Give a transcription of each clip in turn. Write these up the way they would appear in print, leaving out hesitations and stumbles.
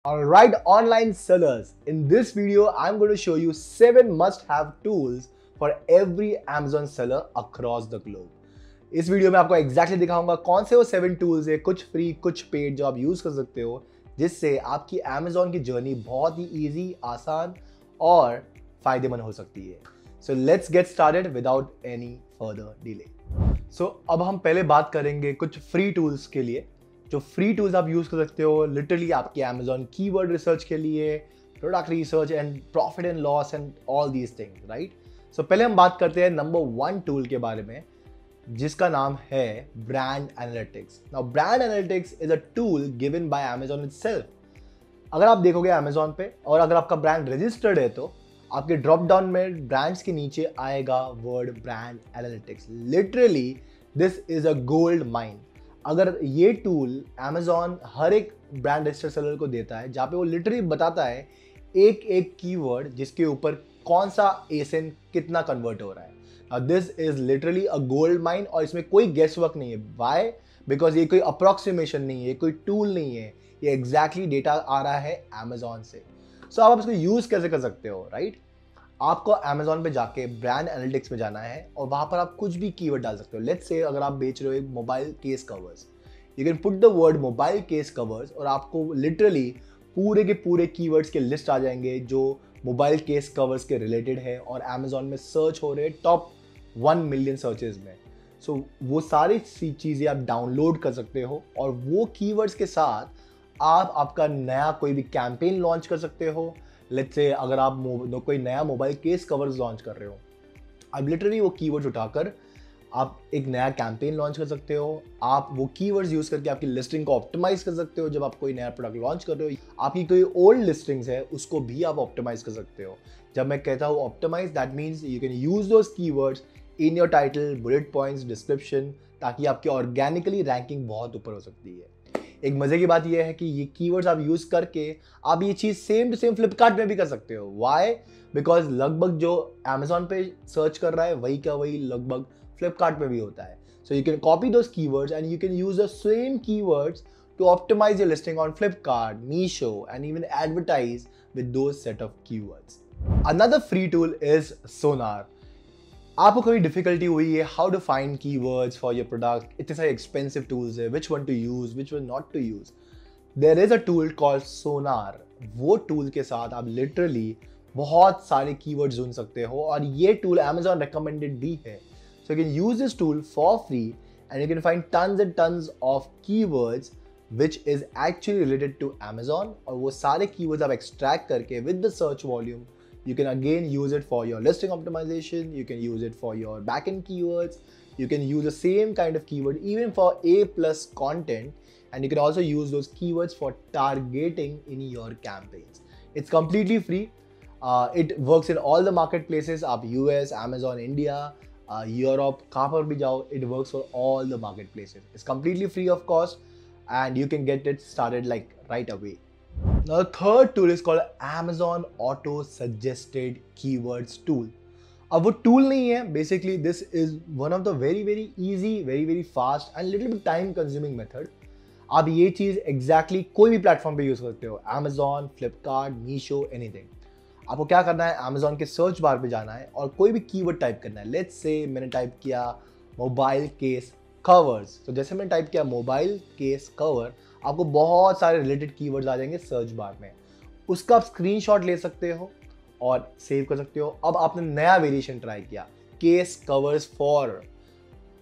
Alright, online sellers. In this video, I'm going to show you 7 must-have tools for every Amazon seller across the globe. इस video में आपको exactly दिखाऊंगा कौन से वो 7 tools है, कुछ फ्री कुछ पेड, जो आप यूज कर सकते हो, जिससे आपकी Amazon की जर्नी बहुत ही इजी, आसान और फायदेमंद हो सकती है. So let's get started without any further delay. So अब हम पहले बात करेंगे कुछ फ्री टूल्स के लिए. जो फ्री टूल्स आप यूज कर सकते हो लिटरली आपके Amazon कीवर्ड रिसर्च के लिए, product research and profit and loss and all these things, right. So पहले हम बात करते हैं नंबर 1 टूल के बारे में, जिसका नाम है brand analytics. Now brand analytics is a tool given by Amazon itself. अगर आप देखोगे Amazon पे और अगर आपका ब्रांड रजिस्टर्ड है तो आपके ड्रॉप डाउन में ब्रांड्स के नीचे आएगा word brand analytics. Literally this is a gold mine. अगर ये टूल Amazon हर एक ब्रांड रजिस्टर सेलर को देता है, जहाँ पे वो लिटरली बताता है एक एक कीवर्ड जिसके ऊपर कौन सा एसन कितना कन्वर्ट हो रहा है. This is literally a gold mine और इसमें कोई गेस वर्क नहीं है. व्हाई? बिकॉज ये कोई अप्रोक्सीमेशन नहीं है, ये कोई टूल नहीं है, ये एग्जैक्टली डेटा आ रहा है Amazon से. सो आप इसको यूज कैसे कर सकते हो, राइट? आपको Amazon पे जाके ब्रांड एनालिटिक्स में जाना है और वहां पर आप कुछ भी कीवर्ड डाल सकते हो. लेट्स से अगर आप बेच रहे हो एक mobile case covers, you can put the word mobile case covers और आपको लिटरली पूरे के पूरे कीवर्ड्स के लिस्ट आ जाएंगे जो मोबाइल केस कवर्स के रिलेटेड है और Amazon में सर्च हो रहे हैं टॉप 1 मिलियन सर्चेज में. सो वो सारी चीज़ें आप डाउनलोड कर सकते हो और वो कीवर्ड्स के साथ आप आपका नया कोई भी कैंपेन लॉन्च कर सकते हो. लेट्स से अगर आप कोई नया मोबाइल केस कवर्स लॉन्च कर रहे हो, अब लिटरली वो कीवर्ड्स उठाकर आप एक नया कैंपेन लॉन्च कर सकते हो. आप वो कीवर्ड्स यूज करके आपकी लिस्टिंग को ऑप्टिमाइज कर सकते हो. जब आप कोई नया प्रोडक्ट लॉन्च कर रहे हो, आपकी कोई ओल्ड लिस्टिंग्स है उसको भी आप ऑप्टिमाइज कर सकते हो. जब मैं कहता हूँ optimise, that means you can use those keywords in your title, bullet points, description, ताकि आपकी ऑर्गेनिकली रैंकिंग बहुत ऊपर हो सकती है. एक मजे की बात यह है कि ये कीवर्ड्स आप यूज करके आप ये चीज सेम टू सेम फ्लिपकार्ट में भी कर सकते हो. व्हाई? बिकॉज लगभग जो Amazon पे सर्च कर रहा है वही का वही लगभग फ्लिपकार्ट में भी होता है. So you can copy those keywords and you can use the same keywords to optimise your listing on Flipkart, Meesho and even advertise with those set of keywords. Another free tool is Sonar. आपको कोई difficulty हुई है how to find keywords for your product, इतने सारे expensive tools है, which one to use, which one not to use, there is a tool called Sonar. वो tool के साथ आप लिटरली बहुत सारे कीवर्ड्स ढूंढ सकते हो और ये टूल Amazon recommended भी है. So you can use this tool for free and you can find tons and tons of keywords which is actually related to Amazon. और वो सारे keywords आप extract करके with the search volume you can again use it for your listing optimization, you can use it for your backend keywords, you can use the same kind of keyword even for A+ content, and you can also use those keywords for targeting in your campaigns. It's completely free. It works in all the marketplaces. आप US, Amazon, India, Europe, कहाँ पर भी जाओ, it works for all the marketplaces. It's completely free of cost and you can get it started like right away. Now the third tool is called Amazon Auto Suggested Keywords tool. अब वो tool नहीं है, basically this is one of the very easy, very fast and little bit time consuming method. आप ये चीज़ exactly कोई भी platform पे use करते हो, Amazon, Flipkart, Meesho, anything. आपको क्या करना है, Amazon के सर्च बार पे जाना है और कोई भी कीवर्ड टाइप करना है. लेट्स से मैंने टाइप किया मोबाइल केस कवर्स. तो जैसे मैंने टाइप किया मोबाइल केस कवर, आपको बहुत सारे रिलेटेड कीवर्ड्स आ जाएंगे सर्च बार में. उसका आप स्क्रीनशॉट ले सकते हो और सेव कर सकते हो. अब आपने नया वेरिएशन ट्राई किया, केस कवर्स फॉर,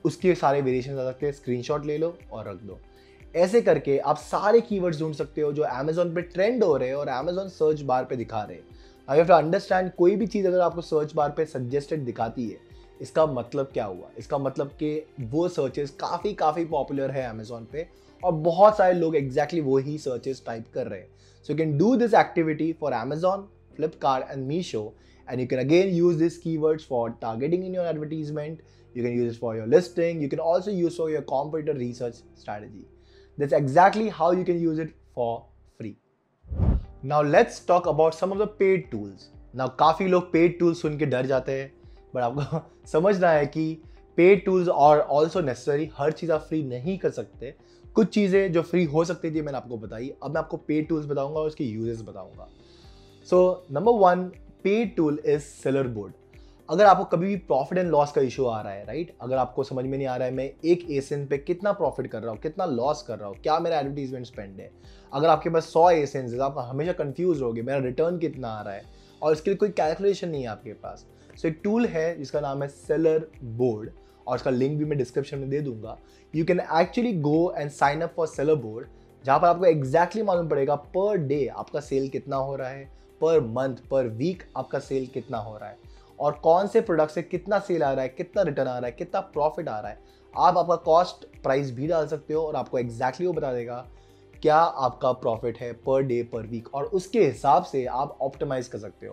उसके सारे वेरिएशन आ सकते हैं, स्क्रीनशॉट ले लो और रख दो. ऐसे करके आप सारे कीवर्ड्स ढूंढ सकते हो जो Amazon पे ट्रेंड हो रहे हैं और Amazon सर्च बार पे दिखा रहे हैं. आई हैव टू अंडरस्टैंड, कोई भी चीज़ अगर आपको सर्च बार पे सजेस्टेड दिखाती है, इसका मतलब क्या हुआ? इसका मतलब कि वो सर्चेस काफ़ी पॉपुलर है Amazon पे और बहुत सारे लोग एग्जैक्टली वही सर्चेस टाइप कर रहे हैं. सो you can do this activity for Amazon, Flipkart and Meesho and you can again use these keywords for targeting in your advertisement. You can use it for your listing. You can also use for your competitor research strategy. That's exactly how you can use it for free. Now let's talk about some of the paid tools. Now काफ़ी लोग paid tools सुन के डर जाते हैं, but आपको समझना है कि paid tools are also necessary. हर चीज़ आप फ्री नहीं कर सकते. कुछ चीज़ें जो फ्री हो सकती थी मैंने आपको बताई, अब मैं आपको पेड टूल्स बताऊंगा और उसके यूजेस बताऊंगा। So number 1 paid tool is seller board. अगर आपको कभी भी प्रॉफिट एंड लॉस का इशू आ रहा है, राइट, अगर आपको समझ में नहीं आ रहा है मैं एक एसेंस पे कितना प्रॉफिट कर रहा हूँ, कितना लॉस कर रहा हूँ, क्या मेरा एडवर्टीजमेंट स्पेंड है, अगर आपके पास 100 एसेंस है आप हमेशा कंफ्यूज रहोगे मेरा रिटर्न कितना आ रहा है और इसके लिए कोई कैलकुलेशन नहीं है आपके पास। सो एक टूल है जिसका नाम है सेलर बोर्ड और इसका लिंक भी मैं डिस्क्रिप्शन में दे दूंगा। You can actually go and sign up for seller board, जहाँ पर आपको एग्जैक्टली मालूम पड़ेगा पर डे आपका सेल कितना हो रहा है, पर मंथ पर वीक आपका सेल कितना हो रहा है और कौन से प्रोडक्ट से कितना सेल आ रहा है, कितना रिटर्न आ रहा है, कितना प्रॉफिट आ रहा है। आप आपका कॉस्ट प्राइस भी डाल सकते हो और आपको एग्जैक्टली वो बता देगा क्या आपका प्रॉफिट है पर डे पर वीक और उसके हिसाब से आप ऑप्टिमाइज कर सकते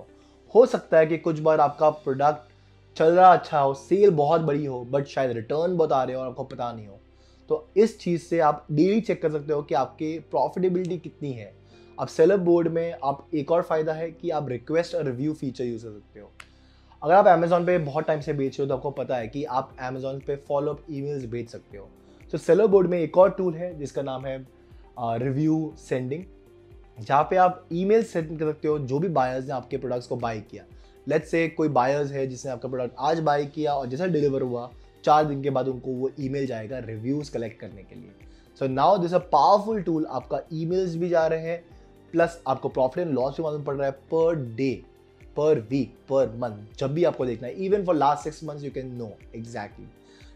हो सकता है कि कुछ बार आपका प्रोडक्ट चल रहा अच्छा हो, सेल बहुत बड़ी हो, बट शायद रिटर्न बहुत आ रहे हो और आपको पता नहीं हो। तो इस चीज़ से आप डेली चेक कर सकते हो कि आपकी प्रॉफिटेबिलिटी कितनी है। अब सेलर बोर्ड में आप एक और फायदा है कि आप रिक्वेस्ट और रिव्यू फीचर यूज कर सकते हो। अगर आप अमेजोन पे बहुत टाइम से बेच रहे हो तो आपको पता है कि आप अमेजोन पे फॉलोअप ईमेल्स भेज सकते हो। तो सेलर बोर्ड में एक और टूल है जिसका नाम है रिव्यू सेंडिंग, जहाँ पे आप ईमेल सेंड कर सकते हो जो भी बायर्स ने आपके प्रोडक्ट्स को बाय किया। लेट्स से कोई बायर्स है जिसने आपका प्रोडक्ट आज बाय किया और जैसा डिलीवर हुआ 4 दिन के बाद उनको वो ईमेल जाएगा रिव्यूज कलेक्ट करने के लिए। So now this a powerful tool, आपका ईमेल्स भी जा रहे हैं प्लस आपको प्रॉफिट एंड लॉस भी मालूम पड़ रहा है पर डे, पर वीक, पर मंथ, जब भी आपको देखना है। Even for last 6 months you can know exactly.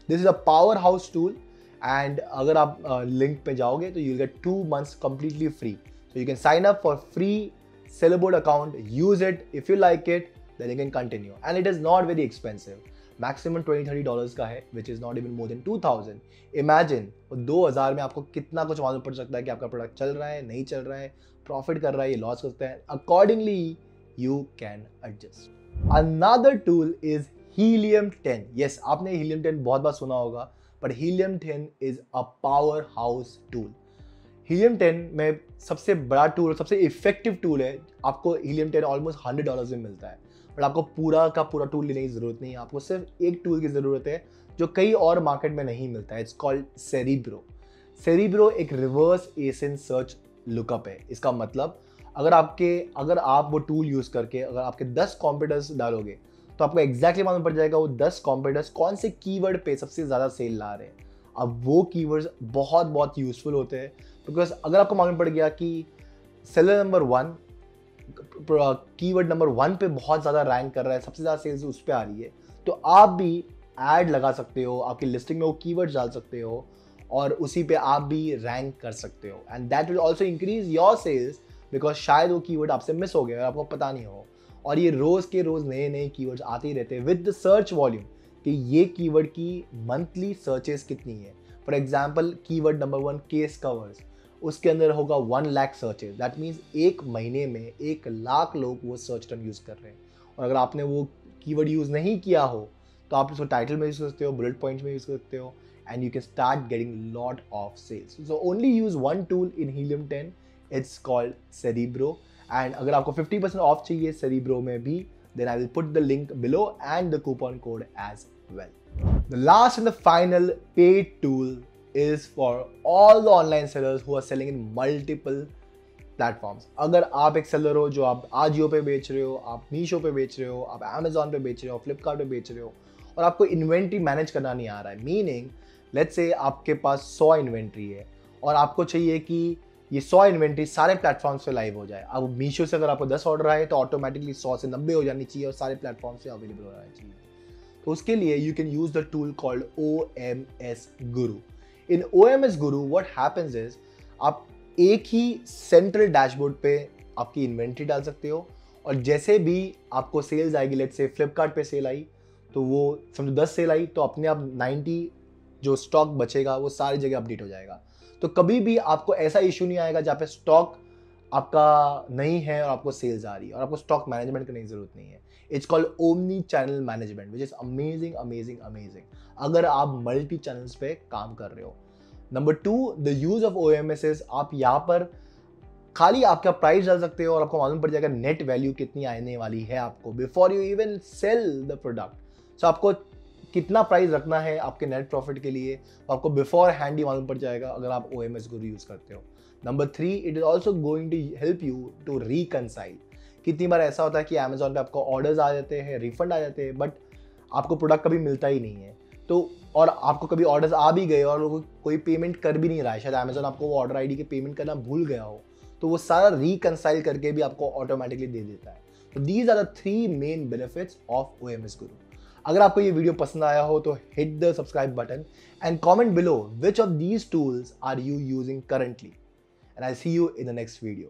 This is a power house tool and अगर आप लिंक पे जाओगे तो you will get 2 months completely free. So you can sign up for free Seller Board account, use it. If you like it, then you can continue. And it is not very expensive. Maximum $20-30 का है, which is not even more than 2000. Imagine, वो 2000 में आपको कितना कुछ मालूम पड़ सकता है कि आपका प्रोडक्ट चल रहा है, नहीं चल रहा है, प्रॉफिट कर रहा है, ये लॉस करता है। Accordingly, you can adjust. Another tool is Helium 10. Yes, आपने Helium 10 बहुत बार सुना होगा, but Helium 10 is a powerhouse tool. Helium 10 में सबसे बड़ा टूल, सबसे इफेक्टिव टूल है। आपको हीलियम 10 ऑलमोस्ट $100 में मिलता है, बट आपको पूरा का पूरा टूल लेने की ज़रूरत नहीं है। आपको सिर्फ एक टूल की ज़रूरत है जो कई और मार्केट में नहीं मिलता है। It's called cerebro. सेरिब्रो एक रिवर्स एसेंस सर्च लुकअप है। इसका मतलब अगर आप वो टूल यूज़ करके अगर आपके 10 कॉम्पिटिटर्स डालोगे तो आपको एग्जैक्टली मालूम पड़ जाएगा वो 10 कॉम्पिटिटर्स कौन से कीवर्ड पे सबसे ज़्यादा सेल ला रहे हैं। अब वो कीवर्ड्स बहुत यूजफुल होते हैं, बिकॉज अगर आपको मालूम पड़ गया कि सेलर नंबर 1 कीवर्ड नंबर 1 पे बहुत ज़्यादा रैंक कर रहा है, सबसे ज़्यादा सेल्स उस पर आ रही है, तो आप भी ऐड लगा सकते हो, आपकी लिस्टिंग में वो कीवर्ड डाल सकते हो और उसी पे आप भी रैंक कर सकते हो। And that will also increase your sales, because शायद वो कीवर्ड आपसे मिस हो गया और आपको पता नहीं हो। और ये रोज़ के रोज़ नए कीवर्ड्स आते ही रहते हैं विद द सर्च वॉल्यूम कि ये कीवर्ड की मंथली सर्चेस कितनी है। For example keyword number 1 case covers, उसके अंदर होगा 1 लाख सर्चेस। दैट मीन्स एक महीने में 1 लाख लोग वो सर्च टर्म यूज़ कर रहे हैं। और अगर आपने वो कीवर्ड यूज़ नहीं किया हो तो आप उसको टाइटल में यूज़ कर सकते हो, बुलेट पॉइंट्स में यूज़ कर सकते हो, and you can start getting lot of sales. So only use 1 tool in helium 10, it's called Cerebro. And अगर आपको 50% ऑफ चाहिए सेरिब्रो में भी, then I will put the link below and the coupon code as well. The last and the final paid tool is for all the online sellers who are selling in multiple platforms. अगर आप एक seller हो जो आप आजियो पे बेच रहे हो, आप मीशो पे बेच रहे हो, आप अमेजोन पे बेच रहे हो, फ्लिपकार्ट पे बेच रहे हो और आपको इन्वेंट्री मैनेज करना नहीं आ रहा है, मीनिंग लेट्स से आपके पास 100 इन्वेंट्री है और आपको चाहिए कि ये 100 इन्वेंट्री सारे प्लेटफॉर्म्स पे लाइव हो जाए। अब मीशो से अगर आपको 10 ऑर्डर आए तो ऑटोमेटिकली 100 से 90 हो जानी चाहिए और सारे प्लेटफॉर्म से अवेलेबल हो जानी चाहिए। तो उसके लिए you can use the tool called OMS Guru. In OMS Guru what happens is आप एक ही सेंट्रल डैशबोर्ड पे आपकी इन्वेंट्री डाल सकते हो और जैसे भी आपको सेल्स आएगी, लेट्स से फ्लिपकार्ट पे सेल आई तो वो समझो 10 सेल आई तो अपने आप 90 जो स्टॉक बचेगा वो सारी जगह अपडेट हो जाएगा। तो कभी भी आपको ऐसा इशू नहीं आएगा जहाँ पे स्टॉक आपका नहीं है और आपको सेल्स आ रही है और आपको स्टॉक मैनेजमेंट करने की जरूरत नहीं है। It's called omni channel management which is amazing amazing amazing अगर आप मल्टी चैनल्स पे काम कर रहे हो। Number 2, the use of OMS is आप यहाँ पर खाली आपका प्राइस डाल सकते हो और आपको मालूम पड़ जाएगा नेट वैल्यू कितनी आने वाली है आपको before you even sell the product. So आपको कितना प्राइस रखना है आपके नेट प्रॉफिट के लिए, तो आपको बिफोर हैंड ही मालूम पड़ जाएगा अगर आप OMS गुरु यूज करते हो। Number 3, it is also going to help you to reconcile. कितनी बार ऐसा होता है कि अमेजोन पे आपको ऑर्डर्स आ जाते हैं, रिफंड आ जाते हैं, बट आपको प्रोडक्ट कभी मिलता ही नहीं है। तो और आपको कभी ऑर्डर्स आ भी गए और कोई पेमेंट कर भी नहीं रहा है, शायद अमेजोन आपको वो ऑर्डर आईडी के पेमेंट करना भूल गया हो, तो वो सारा रिकनसाइल करके भी आपको ऑटोमेटिकली दे देता है। तो these are the 3 main benefits of OMS गुरु। अगर आपको ये वीडियो पसंद आया हो तो hit the subscribe button and comment below which of these tools are you using currently, and I see you in the next video.